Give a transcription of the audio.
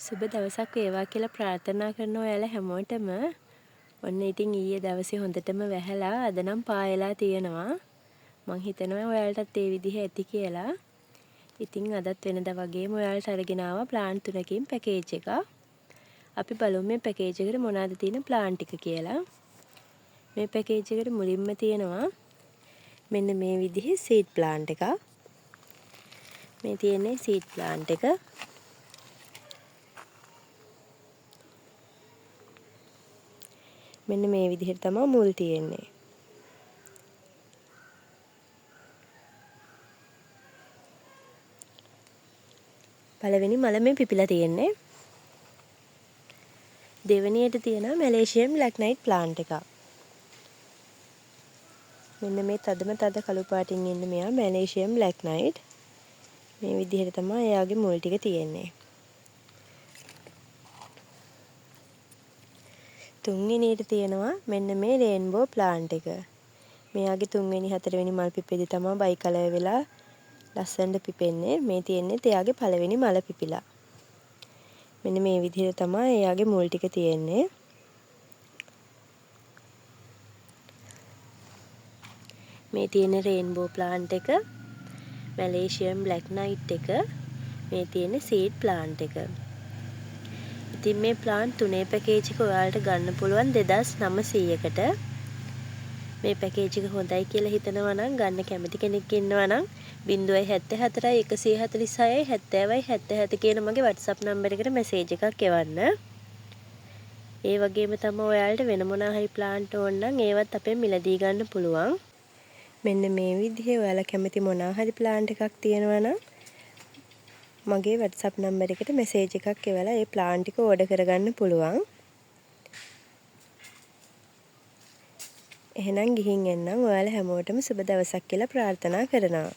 සුබ දවසක් වේවා කියලා ප්‍රාර්ථනා කරන ඔයාලා හැමෝටම. ඔන්න ඉතින් ඊයේ දවසේ හොඳටම වැහැලා අද නම් පායලා තියෙනවා. මං හිතනවා ඔයාලටත් ඒ විදිහ ඇති කියලා. ඉතින් අදත් වෙනදා වගේම ඔයාලට අරගෙන ආවා ප්ලාන්ට් 3කින් පැකේජ් එකක්. අපි බලමු මේ පැකේජ් එකට මොනවද තියෙන ප්ලාන්ට් ටික කියලා. මේ පැකේජ් එකට මුලින්ම තියෙනවා මෙන්න මේ විදිහේ සීඩ් ප්ලාන්ට් එකක්. මේ තියෙන්නේ සීඩ් ප්ලාන්ට් එක. මෙන්න මේ විදිහට තමයි මුල් තියෙන්නේ. පළවෙනි මල මේ පිපිලා තියෙන්නේ. දෙවෙනියට තියෙනවා මැලේසියන් බ්ලැක් නයිට් ප්ලාන්ට් එකක්. මෙන්න මේ තදම තද කළු පාටින් ඉන්න මෙයා මැලේසියන් බ්ලැක් නයිට්. මේ විදිහට තමයි එයාගේ මුල් ටික තියෙන්නේ. තුන්වෙනියට තියෙනවා මෙන්න මේ රේන්බෝ ප්ලාන්ට් එක. මෙයාගේ තුන්වෙනි හතරවෙනි මල් පිපෙදි තමයි බයි කලර් වෙලා ලස්සනට පිපෙන්නේ. මේ තියෙන්නේ එයාගේ පළවෙනි මල පිපිලා. මෙන්න මේ විදිහට තමයි එයාගේ මුල් ටික තියෙන්නේ. මේ තියෙන රේන්බෝ ප්ලාන්ට් එක, මැලේසියන් බ්ලැක් නයිට් එක, මේ තියෙන සීඩ් ප්ලාන්ට් එක. ඉතින් මේ ප්ලාන්ට් තුනේ පැකේජ් එක ඔයාලට ගන්න පුළුවන් 2900කට. මේ පැකේජ් එක හොඳයි කියලා හිතනවා නම් ගන්න කැමති කෙනෙක් ඉන්නවා නම් 074 146 70 77 කියන මගේ WhatsApp නම්බර එකට මැසේජ් එකක් එවන්න. ඒ වගේම තමයි ඔයාලට වෙන මොනවා හරි ප්ලාන්ට් ඕන නම් ඒවත් අපෙන් මිලදී ගන්න පුළුවන්. මෙන්න මේ විදිහේ ඔයාලා කැමති මොනවා හරි ප්ලාන්ට් එකක් තියෙනවා නම් මගේ WhatsApp නම්බර එකට මැසේජ් එකක් එවලා ඒ ප්ලාන්ට් ටික ඕඩර් කරගන්න පුළුවන්. එහෙනම් ගිහින් එන්නම්. ඔයාලා හැමෝටම සුබ දවසක් කියලා ප්‍රාර්ථනා කරනවා.